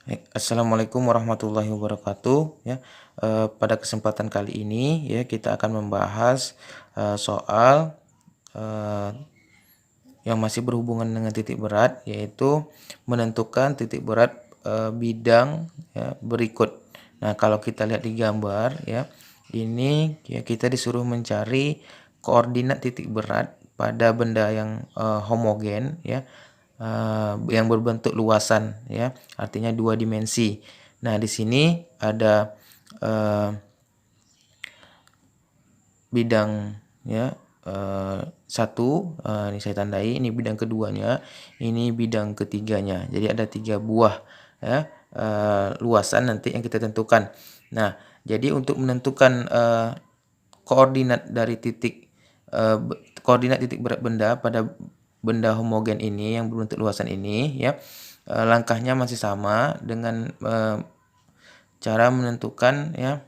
Assalamualaikum warahmatullahi wabarakatuh ya. Pada kesempatan kali ini ya kita akan membahas soal eh, yang masih berhubungan dengan titik berat, yaitu menentukan titik berat bidang ya, berikut. Nah, kalau kita lihat di gambar ya, ini ya kita disuruh mencari koordinat titik berat pada benda yang homogen ya, yang berbentuk luasan ya, artinya dua dimensi. Nah, di sini ada bidang ya, satu, ini saya tandai, ini bidang keduanya, ini bidang ketiganya. Jadi ada 3 buah ya, luasan nanti yang kita tentukan. Nah, jadi untuk menentukan koordinat dari koordinat titik berat benda pada benda homogen ini yang berbentuk luasan ini ya, langkahnya masih sama dengan cara menentukan ya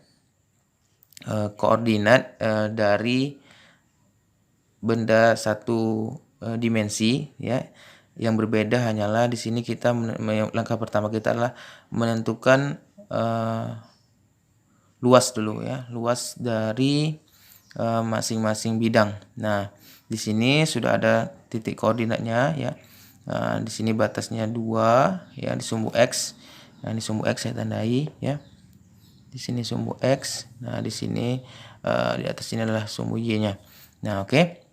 koordinat dari benda satu dimensi ya. Yang berbeda hanyalah di sini kita langkah pertama kita adalah menentukan luas dulu ya, luas dari masing-masing bidang. Nah, di sini sudah ada titik koordinatnya ya. Di sini batasnya 2 ya, di sumbu X. Nah, di sumbu X saya tandai ya. Di sini sumbu X. Nah, di sini di atas ini adalah sumbu Y-nya. Nah, oke.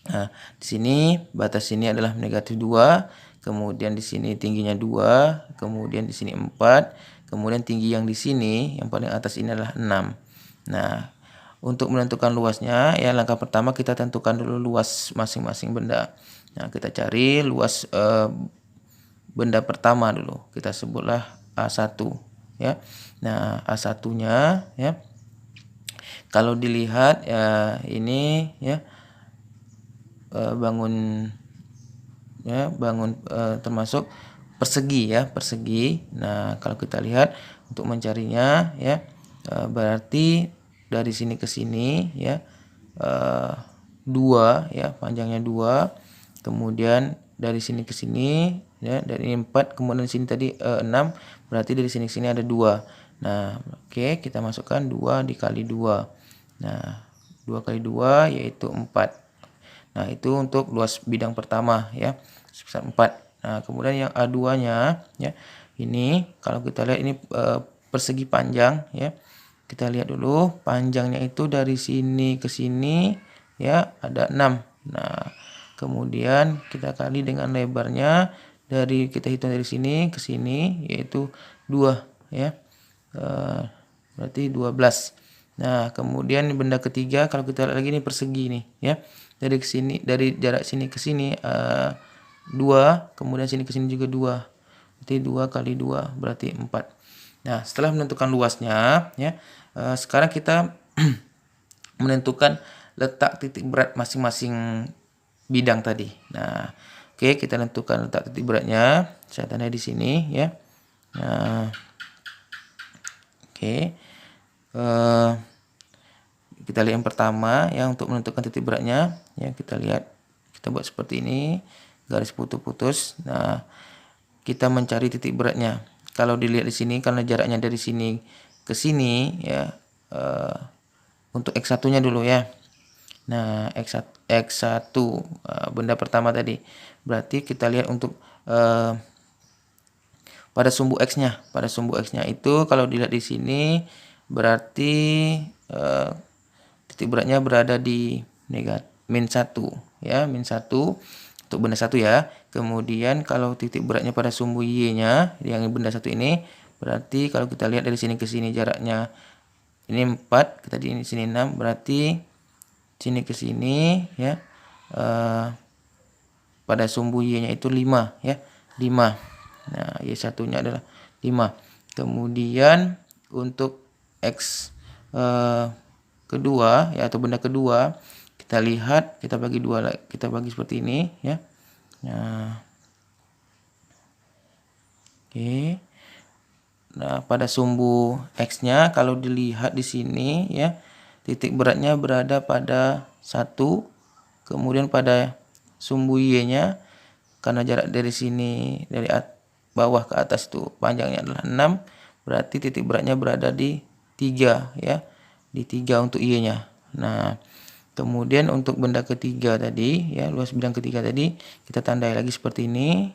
Nah, di sini batas ini adalah negatif 2, kemudian di sini tingginya 2, kemudian di sini 4, kemudian tinggi yang di sini yang paling atas ini adalah 6. Nah, untuk menentukan luasnya ya, langkah pertama kita tentukan dulu luas masing-masing benda. Nah, kita cari luas benda pertama dulu. Kita sebutlah A1 ya. Nah, A1-nya ya, kalau dilihat ya, ini ya bangun termasuk persegi ya, persegi. Nah, kalau kita lihat untuk mencarinya ya, berarti dari sini ke sini ya, 2 ya, panjangnya 2, kemudian dari sini ke sini ya, dari 4, kemudian sini tadi 6, berarti dari sini ke sini ada 2. Nah, oke, kita masukkan 2 dikali 2. Nah, 2 kali 2 yaitu 4. Nah, itu untuk luas bidang pertama ya, sebesar 4. Nah, kemudian yang A2-nya ya, ini kalau kita lihat ini persegi panjang ya. Kita lihat dulu panjangnya itu dari sini ke sini ya, ada 6. Nah, kemudian kita kali dengan lebarnya, kita hitung dari sini ke sini yaitu 2 ya. Berarti 12. Nah, kemudian benda ketiga kalau kita lihat lagi ini persegi nih ya. Dari jarak sini ke sini 2, kemudian sini ke sini juga 2. Berarti 2 kali 2 berarti 4. Nah, setelah menentukan luasnya ya, sekarang kita menentukan letak titik berat masing-masing bidang tadi. Nah, oke, kita tentukan letak titik beratnya. Saya tandai di sini ya. Nah, oke. Kita lihat yang pertama ya, untuk menentukan titik beratnya ya, kita lihat, kita buat seperti ini, garis putus-putus. Nah, kita mencari titik beratnya. Kalau dilihat di sini, karena jaraknya dari sini ke sini ya, untuk X1-nya dulu ya. Nah, X1 benda pertama tadi. Berarti kita lihat untuk pada sumbu X-nya. Pada sumbu X-nya itu kalau dilihat di sini berarti titik beratnya berada di min 1 ya, min 1 untuk benda 1 ya. Kemudian kalau titik beratnya pada sumbu Y-nya yang benda 1 ini, berarti kalau kita lihat dari sini ke sini jaraknya ini 4, kita di sini 6, berarti sini ke sini ya, pada sumbu Y-nya itu 5 ya, 5. Nah, Y1-nya adalah 5. Kemudian untuk X kedua ya, atau benda kedua, kita lihat, kita bagi dua, kita bagi seperti ini ya. Nah, oke. Nah, pada sumbu X-nya kalau dilihat di sini ya, titik beratnya berada pada 1, kemudian pada sumbu Y-nya karena jarak dari sini bawah ke atas itu panjangnya adalah 6, berarti titik beratnya berada di 3 ya. Di 3 untuk Y-nya. Nah, kemudian untuk benda ketiga tadi ya, luas bidang ketiga tadi kita tandai lagi seperti ini.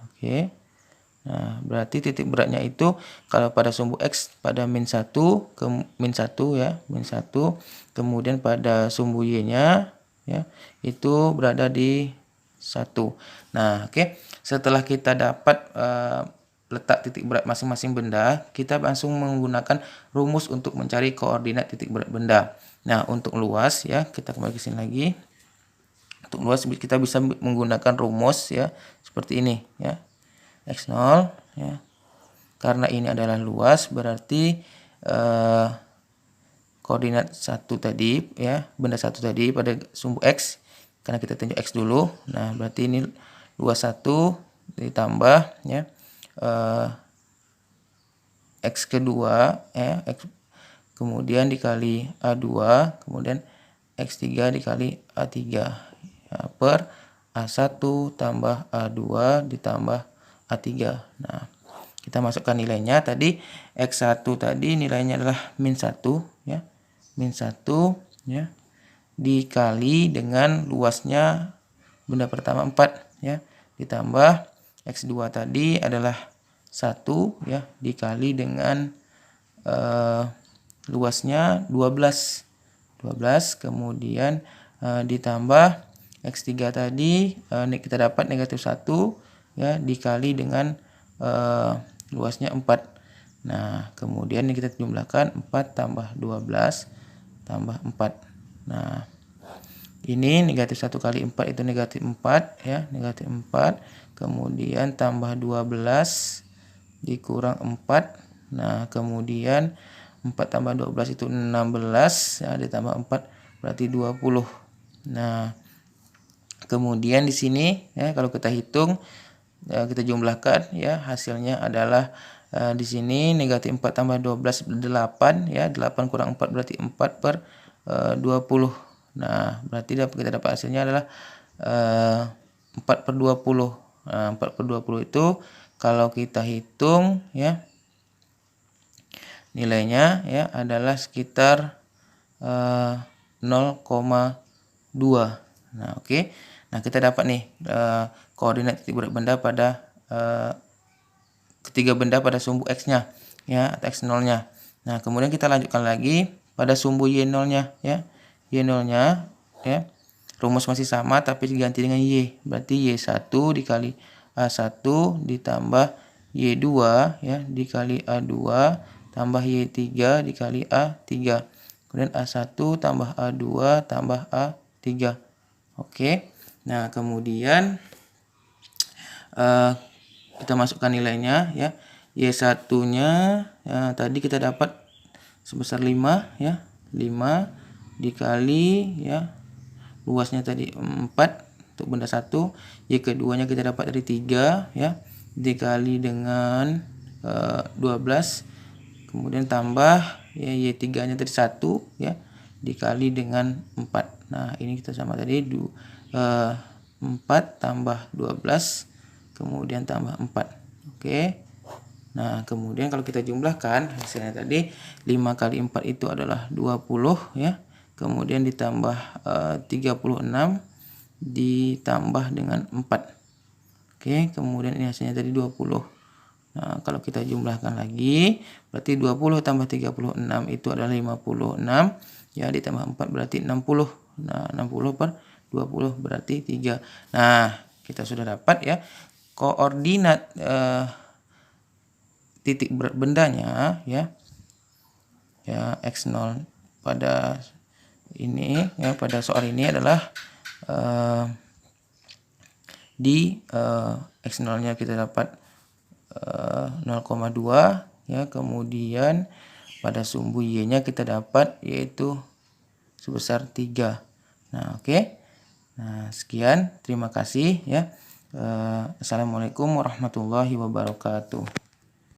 Oke. Nah, berarti titik beratnya itu kalau pada sumbu X pada -1 ke -1 ya, -1, kemudian pada sumbu Y-nya ya, itu berada di 1. Nah, oke. Setelah kita dapat letak titik berat masing-masing benda, kita langsung menggunakan rumus untuk mencari koordinat titik berat benda. Nah, untuk luas ya, kita kembali ke sini lagi. Untuk luas kita bisa menggunakan rumus ya, seperti ini ya. X0 ya. Karena ini adalah luas, berarti koordinat 1 tadi ya, benda 1 tadi pada sumbu X, karena kita tunjuk X dulu. Nah, berarti ini luas 1 ditambah ya X kedua ya, X, kemudian dikali A2, kemudian X3 dikali A3 ya, per A1 tambah A2 ditambah A3. Nah, kita masukkan nilainya tadi. X1 tadi nilainya adalah -1 ya. -1 ya. Dikali dengan luasnya benda pertama 4 ya. Ditambah X2 tadi adalah 1 ya, dikali dengan luasnya 12, kemudian ditambah X3 tadi kita dapat -1 ya, dikali dengan luasnya 4. Nah, kemudian kita jumlahkan 4 tambah 12 tambah 4. Nah, ini -1 kali 4 itu -4 ya, -4. Kemudian tambah 12 dikurang 4. Nah, kemudian 4 tambah 12 itu 16 ya, ditambah 4 berarti 20. Nah, kemudian di sini ya, kalau kita hitung kita jumlahkan ya, hasilnya adalah di sini -4 tambah 12 8 ya, 8 kurang 4 berarti 4 per 20. Nah, berarti kita dapat hasilnya adalah 4 per 20. Nah, 4 per 20 itu kalau kita hitung ya, nilainya ya adalah sekitar 0,2. Nah, oke. Nah, kita dapat nih koordinat titik berat benda pada ketiga benda pada sumbu X-nya ya, atau X0-nya. Nah, kemudian kita lanjutkan lagi pada sumbu Y0-nya ya. Y0-nya ya. Rumus masih sama tapi diganti dengan Y. Berarti Y1 dikali A1 ditambah Y2 ya, dikali A2 tambah Y3 dikali A3. Kemudian A1 tambah A2 tambah A3. Oke. Nah, kemudian kita masukkan nilainya ya. Y1-nya tadi kita dapat sebesar 5 ya. 5 dikali ya, luasnya tadi 4 untuk benda 1. Y keduanya kita dapat dari 3 ya, dikali dengan 12. Kemudian tambah ya, Y3-nya tadi 1 ya, dikali dengan 4. Nah, ini kita sama tadi 4 tambah 12 kemudian tambah 4. Oke. Nah, kemudian kalau kita jumlahkan hasilnya tadi 5 kali 4 itu adalah 20 ya. Kemudian ditambah 36 ditambah dengan 4. Oke, kemudian ini hasilnya tadi 20. Nah, kalau kita jumlahkan lagi berarti 20 tambah 36 itu adalah 56 ya, ditambah 4 berarti 60. Nah, 60 per 20 berarti 3. Nah, kita sudah dapat ya koordinat titik berat bendanya ya. Ya, X0 pada ini ya, pada soal ini adalah di X0-nya kita dapat 0,2 ya, kemudian pada sumbu Y-nya kita dapat yaitu sebesar 3. Nah, oke. Nah, sekian, terima kasih ya. Assalamualaikum warahmatullahi wabarakatuh.